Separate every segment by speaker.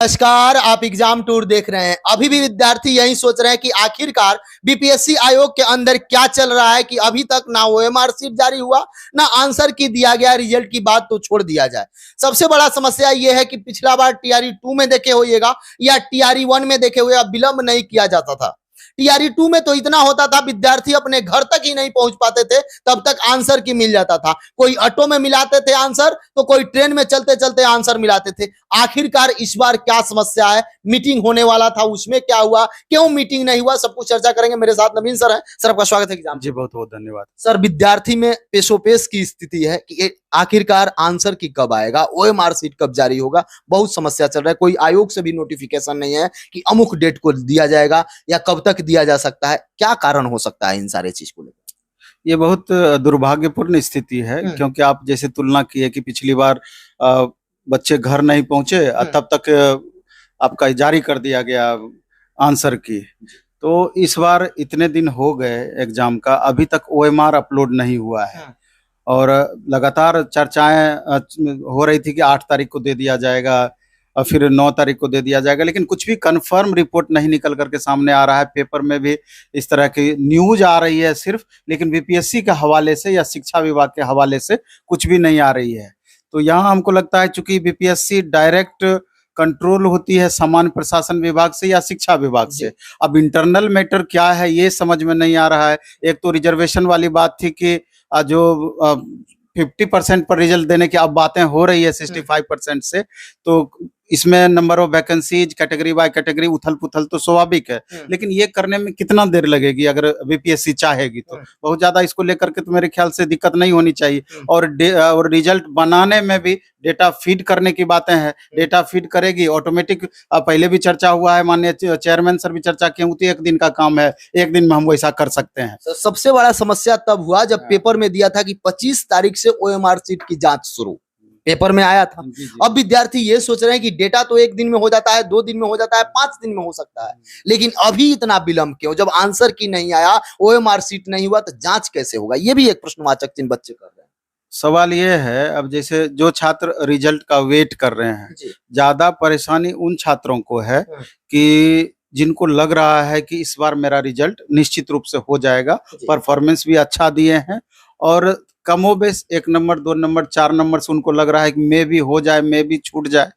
Speaker 1: नमस्कार, आप exam tour देख रहे हैं। अभी भी विद्यार्थी यही सोच रहे हैं कि आखिरकार बीपीएससी आयोग के अंदर क्या चल रहा है कि अभी तक ना ओएमआर शीट जारी हुआ, ना आंसर की दिया गया। रिजल्ट की बात तो छोड़ दिया जाए, सबसे बड़ा समस्या यह है कि पिछला बार टीआरई 2 में देखे होइएगा या टीआरई 1 में देखे हुए विलंब नहीं किया जाता था। टीआरई 2 में तो इतना होता था, विद्यार्थी अपने घर तक ही नहीं पहुंच पाते थे, तब तक आंसर की मिल जाता था। कोई ऑटो में मिलाते थे आंसर, तो कोई ट्रेन में चलते चलते आंसर मिलाते थे। आखिरकार इस बार क्या समस्या है? मीटिंग होने वाला था, उसमें क्या हुआ, क्यों मीटिंग नहीं हुआ, सब कुछ चर्चा करेंगे। मेरे साथ नवीन सर है। सर, आपका स्वागत है एग्जाम।
Speaker 2: जी, बहुत बहुत धन्यवाद।
Speaker 1: सर, विद्यार्थी में पेशोपेश की स्थिति है कि आखिरकार आंसर की कब आएगा, ओएमआर शीट कब जारी होगा, बहुत समस्या चल रहा है। कोई आयोग से भी नोटिफिकेशन नहीं है कि अमुक डेट को दिया जाएगा या कब तक दिया जा सकता है। क्या कारण हो सकता है इन सारे चीज को लेकर?
Speaker 2: ये बहुत दुर्भाग्यपूर्ण स्थिति है, क्योंकि आप जैसे तुलना किए कि पिछली बार बच्चे घर नहीं पहुंचे, तब तक आपका जारी कर दिया गया आंसर की। तो इस बार इतने दिन हो गए एग्जाम का, अभी तक ओएमआर अपलोड नहीं हुआ है और लगातार चर्चाएं हो रही थी कि 8 तारीख को दे दिया जाएगा और फिर 9 तारीख को दे दिया जाएगा, लेकिन कुछ भी कंफर्म रिपोर्ट नहीं निकल करके सामने आ रहा है। पेपर में भी इस तरह की न्यूज आ रही है सिर्फ, लेकिन बीपीएससी के हवाले से या शिक्षा विभाग के हवाले से कुछ भी नहीं आ रही है। तो यहाँ हमको लगता है चूंकि बीपीएससी डायरेक्ट कंट्रोल होती है सामान्य प्रशासन विभाग से या शिक्षा विभाग से, अब इंटरनल मैटर क्या है ये समझ में नहीं आ रहा है। एक तो रिजर्वेशन वाली बात थी कि जो 50% पर रिजल्ट देने की अब बातें हो रही है 65% से, तो इसमें number of vacancies category by category उथल पुथल तो स्वाभाविक है, लेकिन ये करने में कितना देर लगेगी अगर बीपीएससी चाहेगी तो। बहुत ज्यादा इसको लेकर के तो मेरे ख्याल से दिक्कत नहीं होनी चाहिए। और रिजल्ट बनाने में भी डेटा फीड करने की बातें हैं, डेटा फीड करेगी ऑटोमेटिक। पहले भी चर्चा हुआ है, माननीय चेयरमैन सर भी चर्चा किए होती है, 1 दिन का काम है, 1 दिन में हम वैसा कर सकते हैं।
Speaker 1: सबसे बड़ा समस्या तब हुआ जब पेपर में दिया था कि 25 तारीख से ओएमआर शीट की जांच शुरू, पेपर में आया था। अब विद्यार्थी ये सोच रहे हैं कि डेटा तो 1 दिन में हो जाता है, 2 दिन में हो जाता है, 5 दिन में हो सकता है, लेकिन अभी इतना विलंब क्यों? जब आंसर की नहीं आया, ओएमआर शीट नहीं हुआ, तो जांच कैसे होगा? ये भी एक प्रश्नवाचक चिन्ह बच्चे कर रहे हैं।
Speaker 2: सवाल ये है, अब जैसे जो छात्र रिजल्ट का वेट कर रहे हैं, ज्यादा परेशानी उन छात्रों को है कि जिनको लग रहा है कि इस बार मेरा रिजल्ट निश्चित रूप से हो जाएगा, परफॉर्मेंस भी अच्छा दिए हैं और कमोबेश 1 नंबर 2 नंबर 4 नंबर से उनको लग रहा है कि मे भी हो जाए, मे भी छूट जाए।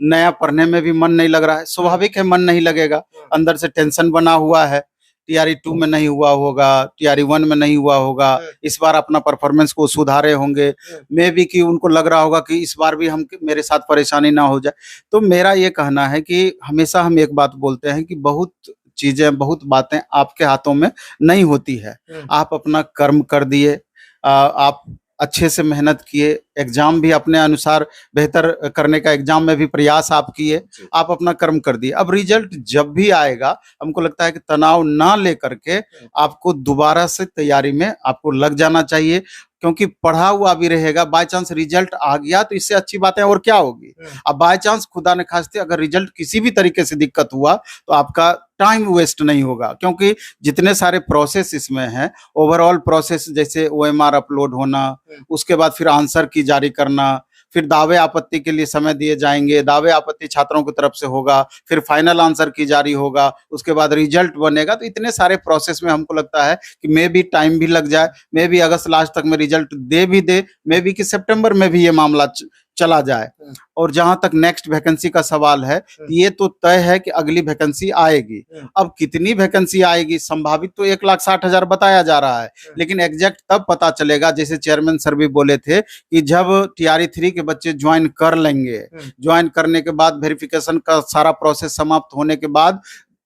Speaker 2: नया पढ़ने में भी मन नहीं लग रहा है, स्वाभाविक है मन नहीं लगेगा, अंदर से टेंशन बना हुआ है। टीआरई 2 में नहीं हुआ होगा, टीआरई 1 में नहीं हुआ होगा, इस बार अपना परफॉर्मेंस को सुधारे होंगे, मे भी कि उनको लग रहा होगा कि इस बार भी हम मेरे साथ परेशानी ना हो जाए। तो मेरा ये कहना है कि हमेशा हम एक बात बोलते हैं कि बहुत चीजें, बहुत बातें आपके हाथों में नहीं होती है। आप अपना कर्म कर दिए, आप अच्छे से मेहनत किए, एग्जाम भी अपने अनुसार बेहतर करने का एग्जाम में भी प्रयास आप किए, आप अपना कर्म कर दिए। अब रिजल्ट जब भी आएगा, हमको लगता है कि तनाव ना लेकर के आपको दोबारा से तैयारी में आपको लग जाना चाहिए, क्योंकि पढ़ा हुआ भी रहेगा। बाय चांस रिजल्ट आ गया तो इससे अच्छी बात है और क्या होगी। अब बाय चांस खुदा न खास्ते अगर रिजल्ट किसी भी तरीके से दिक्कत हुआ तो आपका टाइम वेस्ट नहीं होगा, क्योंकि जितने सारे प्रोसेस इसमें हैं, ओवरऑल प्रोसेस जैसे ओएमआर अपलोड होना, उसके बाद फिर आंसर की जारी करना, फिर दावे आपत्ति के लिए समय दिए जाएंगे, दावे आपत्ति छात्रों की तरफ से होगा, फिर फाइनल आंसर की जारी होगा, उसके बाद रिजल्ट बनेगा। तो इतने सारे प्रोसेस में हमको लगता है कि मे भी टाइम भी लग जाए, मे भी अगस्त लास्ट तक में रिजल्ट दे, मे भी कि सितंबर में भी ये मामला चला जाए। और जहां तक नेक्स्ट वैकेंसी का सवाल है, ये तो तय है कि अगली वैकेंसी आएगी। अब कितनी वैकेंसी आएगी, संभावित तो 1,60,000 बताया जा रहा है, लेकिन एग्जैक्ट तब पता चलेगा, जैसे चेयरमैन सर भी बोले थे कि जब टीआरई 3 के बच्चे ज्वाइन कर लेंगे, ज्वाइन करने के बाद वेरिफिकेशन का सारा प्रोसेस समाप्त होने के बाद,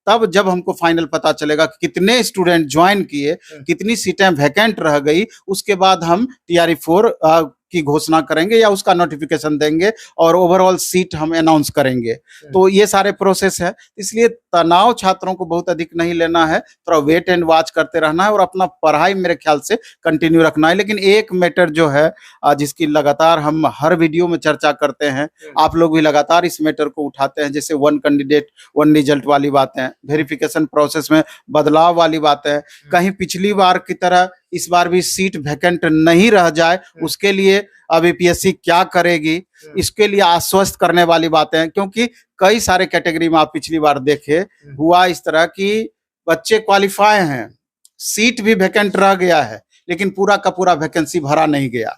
Speaker 2: तब जब हमको फाइनल पता चलेगा कि कितने स्टूडेंट ज्वाइन किए, कितनी सीटें वैकेंट रह गई, उसके बाद हम टीआरई 4 की घोषणा करेंगे या उसका नोटिफिकेशन देंगे और ओवरऑल सीट हम अनाउंस करेंगे। तो ये सारे प्रोसेस है, इसलिए तनाव छात्रों को बहुत अधिक नहीं लेना है, थोड़ा वेट एंड वॉच करते रहना है और अपना पढ़ाई मेरे ख्याल से कंटिन्यू रखना है। लेकिन एक मैटर जो है जिसकी लगातार हम हर वीडियो में चर्चा करते हैं, आप लोग भी लगातार इस मैटर को उठाते हैं, जैसे 1 कैंडिडेट 1 रिजल्ट वाली बातें, वेरिफिकेशन प्रोसेस में बदलाव वाली बातें, कहीं पिछली बार की तरह इस बार भी सीट वैकेंट नहीं रह जाए, उसके लिए अब यूपीएससी क्या करेगी, इसके लिए आश्वस्त करने वाली बातें हैं। क्योंकि कई सारे कैटेगरी में आप पिछली बार देखे हुआ इस तरह की बच्चे क्वालिफाई हैं, सीट भी वैकेंट रह गया है, लेकिन पूरा का पूरा वैकेंसी भरा नहीं गया,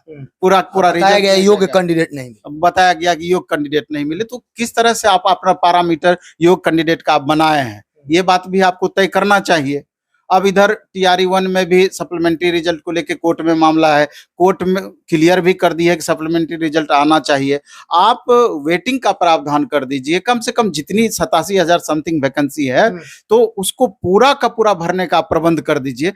Speaker 2: पूरा
Speaker 1: बताया
Speaker 2: रिजल्ट
Speaker 1: गया योग्य कैंडिडेट नहीं मिले।
Speaker 2: बताया गया कि योग्य कैंडिडेट नहीं मिले। तो किस तरह से आप अपना पैरामीटर योग्य कैंडिडेट का आप बनाए हैं, ये बात भी आपको तय करना चाहिए। अब इधर टीआरई 1 में भी सप्लीमेंट्री रिजल्ट को लेके कोर्ट में मामला है, कोर्ट में क्लियर भी कर दी है कि सप्लीमेंट्री रिजल्ट आना चाहिए। आप वेटिंग का प्रावधान कर दीजिए, कम से कम जितनी 87,000 समथिंग वैकेंसी है तो उसको पूरा का पूरा भरने का प्रबंध कर दीजिए।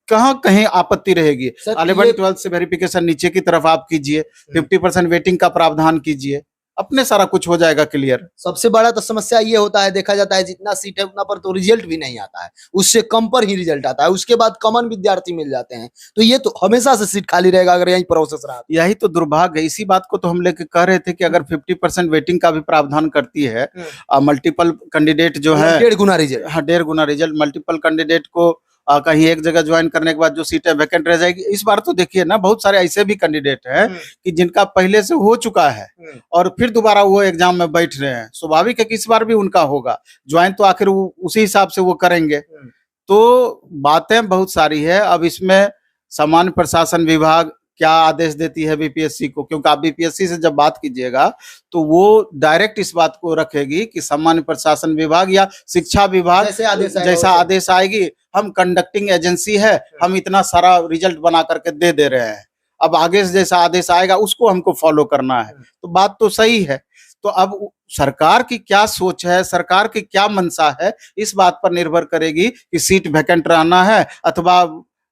Speaker 2: कहाँ कहीं आपत्ति रहेगी? 11-12 से वेरिफिकेशन नीचे की तरफ आप कीजिए, 50% वेटिंग का प्रावधान कीजिए, अपने सारा कुछ हो जाएगा क्लियर।
Speaker 1: सबसे बड़ा तो समस्या ये होता है, देखा जाता है जितना सीट है उतना पर तो रिजल्ट भी नहीं आता है, उससे कम पर ही रिजल्ट आता है, उसके बाद कॉमन विद्यार्थी मिल जाते हैं, तो ये तो हमेशा से सीट खाली रहेगा अगर यही प्रोसेस रहा।
Speaker 2: यही तो दुर्भाग्य है। इसी बात को तो हम लेके कह रहे थे कि अगर 50% वेटिंग का भी प्रावधान करती है, मल्टीपल कैंडिडेट जो है
Speaker 1: 1.5 गुना रिजल्ट,
Speaker 2: हाँ 1.5 गुना रिजल्ट, मल्टीपल कैंडिडेट को कहीं एक जगह ज्वाइन करने के बाद जो सीटें वैकेंट रह जाएगी। इस बार तो देखिए ना, बहुत सारे ऐसे भी कैंडिडेट हैं कि जिनका पहले से हो चुका है और फिर दोबारा वो एग्जाम में बैठ रहे हैं। स्वाभाविक है कि इस बार भी उनका होगा ज्वाइन, तो आखिर उसी हिसाब से वो करेंगे। तो बातें बहुत सारी है। अब इसमें सामान्य प्रशासन विभाग क्या आदेश देती है बीपीएससी को, क्योंकि आप बीपीएससी से जब बात कीजिएगा तो वो डायरेक्ट इस बात को रखेगी कि सामान्य प्रशासन विभाग या शिक्षा विभाग जैसा आदेश आएगी, हम कंडक्टिंग एजेंसी है, हम इतना सारा रिजल्ट बना करके दे रहे हैं, अब आगे से जैसा आदेश आएगा उसको हमको फॉलो करना है। तो बात तो सही है। तो अब सरकार की क्या सोच है, सरकार की क्या मंशा है, इस बात पर निर्भर करेगी कि सीट वैकेंट रहना है अथवा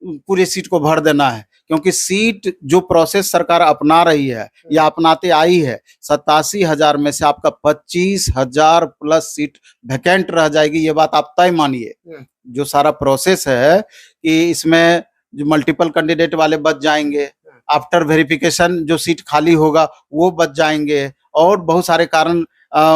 Speaker 2: पूरी सीट को भर देना है। क्योंकि सीट जो प्रोसेस सरकार अपना रही है या अपनाते आई है, 87,000 में से आपका 25,000 प्लस सीट वैकेंट रह जाएगी, ये बात आप तय मानिए। जो सारा प्रोसेस है कि इसमें जो मल्टीपल कैंडिडेट वाले बच जाएंगे, आफ्टर वेरिफिकेशन जो सीट खाली होगा वो बच जाएंगे, और बहुत सारे कारण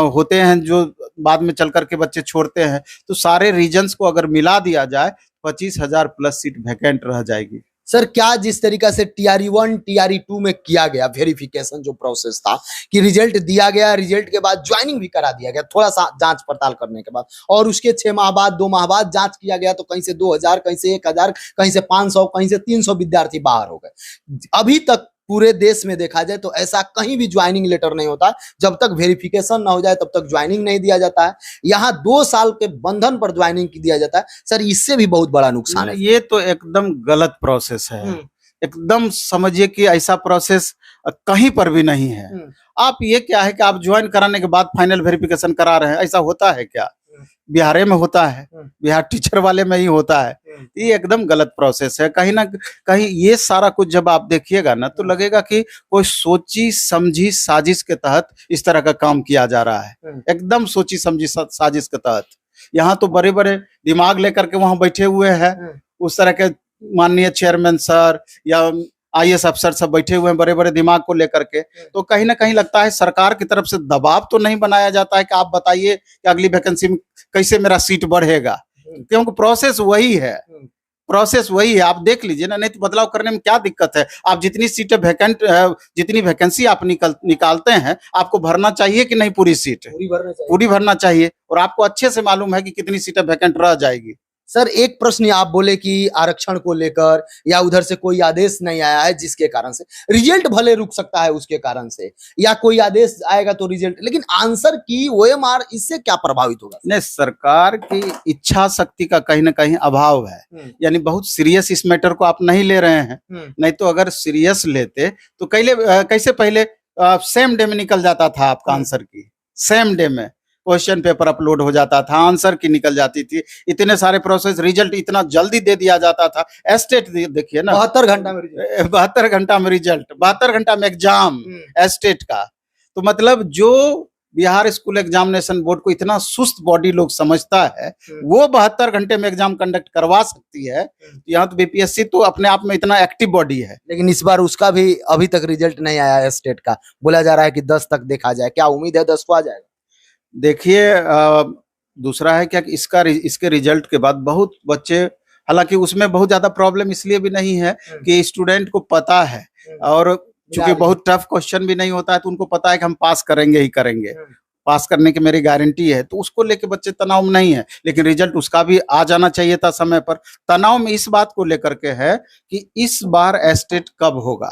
Speaker 2: होते हैं जो बाद में चल करके बच्चे छोड़ते हैं। तो सारे रीजन्स को अगर मिला दिया जाए 25,000 प्लस सीट वैकेंट रह जाएगी।
Speaker 1: सर क्या जिस तरीका से टीआरई 1 टीआरई 2 में किया गया वेरिफिकेशन जो प्रोसेस था कि रिजल्ट दिया गया, रिजल्ट के बाद ज्वाइनिंग भी करा दिया गया थोड़ा सा जांच पड़ताल करने के बाद, और उसके 6 माह बाद 2 माह बाद जांच किया गया तो कहीं से 2,000, कहीं से 1,000, कहीं से 500, कहीं से 300 विद्यार्थी बाहर हो गए। अभी तक पूरे देश में देखा जाए तो ऐसा कहीं भी ज्वाइनिंग लेटर नहीं होता, जब तक वेरिफिकेशन ना हो जाए तब तक ज्वाइनिंग नहीं दिया जाता है। यहाँ 2 साल के बंधन पर ज्वाइनिंग दिया जाता है। सर इससे भी बहुत बड़ा नुकसान है।
Speaker 2: ये तो एकदम गलत प्रोसेस है, एकदम समझिए कि ऐसा प्रोसेस कहीं पर भी नहीं है। आप ये क्या है कि आप ज्वाइन कराने के बाद फाइनल वेरिफिकेशन करा रहे हैं, ऐसा होता है क्या? बिहार में होता है, बिहार टीचर वाले में ही होता है। ये एकदम गलत प्रोसेस है। कहीं ना कहीं ये सारा कुछ जब आप देखिएगा ना तो लगेगा कि कोई सोची समझी साजिश के तहत इस तरह का काम किया जा रहा है, एकदम सोची समझी साजिश के तहत। यहाँ तो बड़े बड़े दिमाग लेकर के वहां बैठे हुए हैं, उस तरह के माननीय चेयरमैन सर या आईएएस अफसर सब बैठे हुए हैं बड़े बड़े दिमाग को लेकर के। तो कहीं ना कहीं लगता है सरकार की तरफ से दबाव तो नहीं बनाया जाता है कि आप बताइए कि अगली वैकेंसी में कैसे मेरा सीट बढ़ेगा, क्योंकि प्रोसेस वही है, प्रोसेस वही है। आप देख लीजिए ना, नहीं तो बदलाव करने में क्या दिक्कत है? आप जितनी सीटें वैकेंट, जितनी वैकेंसी आप निकालते हैं, आपको भरना चाहिए कि नहीं? पूरी सीट पूरी भरना चाहिए, और आपको अच्छे से मालूम है कि कितनी सीटें वैकेंट रह जाएगी।
Speaker 1: सर एक प्रश्न आप बोले कि आरक्षण को लेकर या उधर से कोई आदेश नहीं आया है जिसके कारण से रिजल्ट भले रुक सकता है, उसके कारण से, या कोई आदेश आएगा तो रिजल्ट, लेकिन आंसर की ओएमआर इससे क्या प्रभावित होगा?
Speaker 2: नहीं, सरकार की इच्छा शक्ति का कहीं ना कहीं अभाव है, यानी बहुत सीरियस इस मैटर को आप नहीं ले रहे हैं। नहीं तो अगर सीरियस लेते तो कैसे पहले सेम डे में निकल जाता था आपका आंसर की, सेम डे में क्वेश्चन पेपर अपलोड हो जाता था, आंसर की निकल जाती थी, इतने सारे प्रोसेस, रिजल्ट इतना जल्दी दे दिया जाता था। एस्टेट देखिए ना,
Speaker 1: 72 घंटा में रिजल्ट,
Speaker 2: 72 घंटा में रिजल्ट, 72 घंटा में एग्जाम एस्टेट का। तो मतलब जो बिहार स्कूल एग्जामिनेशन बोर्ड को इतना सुस्त बॉडी लोग समझता है, वो 72 घंटे में एग्जाम कंडक्ट करवा सकती है। यहाँ तो बीपीएससी तो अपने आप में इतना एक्टिव बॉडी है,
Speaker 1: लेकिन इस बार उसका भी अभी तक रिजल्ट नहीं आया है स्टेट का। बोला जा रहा है कि 10 तक देखा जाए, क्या उम्मीद है 10 को आ जाएगा?
Speaker 2: देखिए दूसरा है क्या कि इसके रिजल्ट के बाद बहुत बच्चे, हालांकि उसमें बहुत ज्यादा प्रॉब्लम इसलिए भी नहीं है कि स्टूडेंट को पता है और चूंकि बहुत टफ क्वेश्चन भी नहीं होता है, तो उनको पता है कि हम पास करेंगे ही करेंगे, पास करने की मेरी गारंटी है, तो उसको लेके बच्चे तनाव में नहीं है। लेकिन रिजल्ट उसका भी आ जाना चाहिए था समय पर। तनाव में इस बात को लेकर के है कि इस बार एस्टेट कब होगा,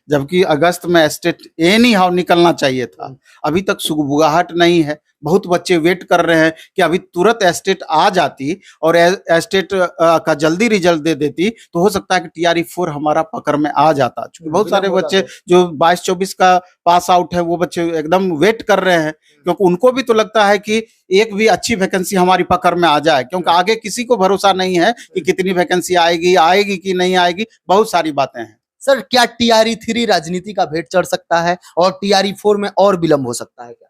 Speaker 2: जबकि अगस्त में एस्टेट एनी हाउ निकलना चाहिए था। अभी तक सुगबुगाहट नहीं है। बहुत बच्चे वेट कर रहे हैं कि अभी तुरंत एस्टेट आ जाती और एस्टेट का जल्दी रिजल्ट दे देती, तो हो सकता है कि टीआरई 4 हमारा पकड़ में आ जाता। क्योंकि बहुत सारे बच्चे जो 22-24 का पास आउट है, वो बच्चे एकदम वेट कर रहे हैं, क्योंकि उनको भी तो लगता है कि एक भी अच्छी वैकेंसी हमारी पकड़ में आ जाए, क्योंकि आगे किसी को भरोसा नहीं है कि कितनी वैकेंसी आएगी कि नहीं आएगी। बहुत सारी बातें हैं।
Speaker 1: सर, क्या टीआरई 3 राजनीति का भेंट चढ़ सकता है और टीआरई 4 में और विलंब हो सकता है क्या?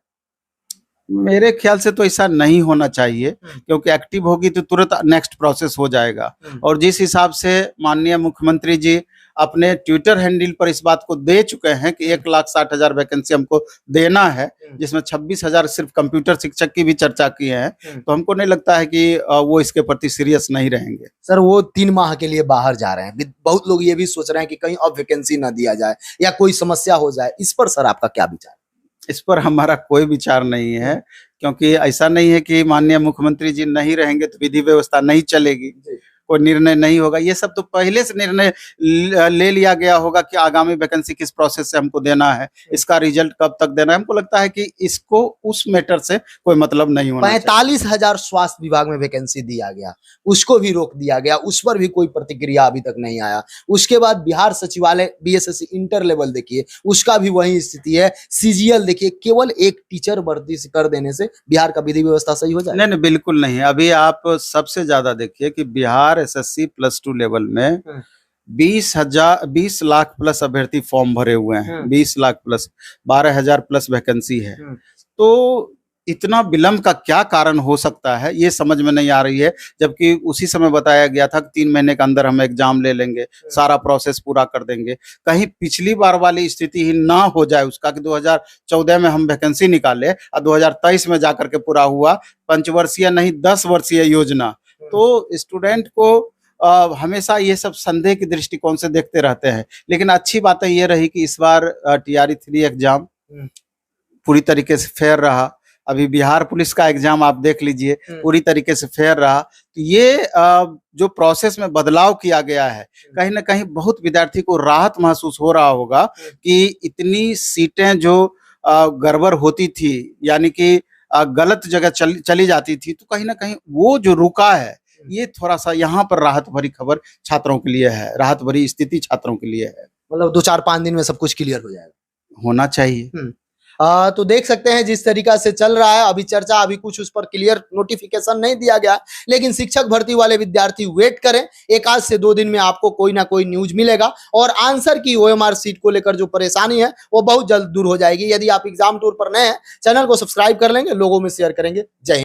Speaker 2: मेरे ख्याल से तो ऐसा नहीं होना चाहिए, क्योंकि एक्टिव होगी तो तुरंत नेक्स्ट प्रोसेस हो जाएगा। और जिस हिसाब से माननीय मुख्यमंत्री जी अपने ट्विटर हैंडल पर इस बात को दे चुके हैं कि 1,60,000 वैकेंसी हमको देना है, जिसमें 26,000 सिर्फ कंप्यूटर शिक्षक की भी चर्चा की है, तो हमको नहीं लगता है कि वो इसके प्रति सीरियस नहीं रहेंगे।
Speaker 1: सर, वो 3 माह के लिए बाहर जा रहे हैं। बहुत लोग ये भी सोच रहे हैं कि कहीं अब वैकेंसी ना दिया जाए या कोई समस्या हो जाए। इस पर सर आपका क्या विचार?
Speaker 2: इस पर हमारा कोई विचार नहीं है, क्योंकि ऐसा नहीं है कि माननीय मुख्यमंत्री जी नहीं रहेंगे तो विधि व्यवस्था नहीं चलेगी, कोई निर्णय नहीं होगा। ये सब तो पहले से निर्णय ले लिया गया होगा कि आगामी वैकेंसी किस प्रोसेस से हमको देना है, इसका रिजल्ट कब तक देना है। हमको लगता है कि इसको उस मैटर से कोई मतलब नहीं होना चाहिए।
Speaker 1: 45,000 स्वास्थ्य विभाग में वैकेंसी दिया गया, उसको भी रोक दिया गया, उस पर भी कोई प्रतिक्रिया अभी तक नहीं आया। उसके बाद बिहार सचिवालय बीएसएससी इंटर लेवल देखिए, उसका भी वही स्थिति है। सीजीएल देखिए, केवल एक टीचर भर्ती कर देने से बिहार का विधि व्यवस्था सही हो जाए?
Speaker 2: नहीं, बिल्कुल नहीं। अभी आप सबसे ज्यादा देखिए कि बिहार एसएससी +2 लेवल में 20 लाख प्लस अभ्यर्थी फॉर्म भरे हुए हैं। 20 लाख प्लस 12,000 प्लस वैकेंसी है। तो इतना विलंब का क्या कारण हो सकता है, ये समझ में नहीं आ रही है। जबकि उसी समय बताया गया था कि 3 महीने के अंदर हम एग्जाम ले लेंगे, सारा प्रोसेस पूरा कर देंगे। कहीं पिछली बार वाली स्थिति ही ना हो जाए उसका कि 2014 में हम वैकेंसी निकाले और 2023 में जाकर के पूरा हुआ। पंचवर्षीय नहीं 10 वर्षीय योजना। तो स्टूडेंट को हमेशा ये सब संदेह की दृष्टिकोण से देखते रहते हैं। लेकिन अच्छी बात ये रही कि इस बार टीआरई 3 एग्जाम पूरी तरीके से फेयर रहा। अभी बिहार पुलिस का एग्जाम आप देख लीजिए, पूरी तरीके से फेयर रहा। तो ये जो प्रोसेस में बदलाव किया गया है, कहीं ना कहीं बहुत विद्यार्थी को राहत महसूस हो रहा होगा कि इतनी सीटें जो गड़बड़ होती थी, यानी कि गलत जगह चली जाती थी, तो कहीं ना कहीं वो जो रुका है, ये थोड़ा सा यहाँ पर राहत भरी खबर छात्रों के लिए है, राहत भरी स्थिति छात्रों के लिए है।
Speaker 1: मतलब 2-4-5 दिन में सब कुछ क्लियर हो जाएगा,
Speaker 2: होना चाहिए।
Speaker 1: तो देख सकते हैं जिस तरीका से चल रहा है अभी चर्चा, अभी कुछ उस पर क्लियर नोटिफिकेशन नहीं दिया गया, लेकिन शिक्षक भर्ती वाले विद्यार्थी वेट करें। 1 से 2 दिन में आपको कोई ना कोई न्यूज मिलेगा और आंसर की ओएमआर सीट को लेकर जो परेशानी है वो बहुत जल्द दूर हो जाएगी। यदि आप एग्जाम टूर पर नए हैं, चैनल को सब्सक्राइब कर लेंगे, लोगों में शेयर करेंगे। जय हिंद।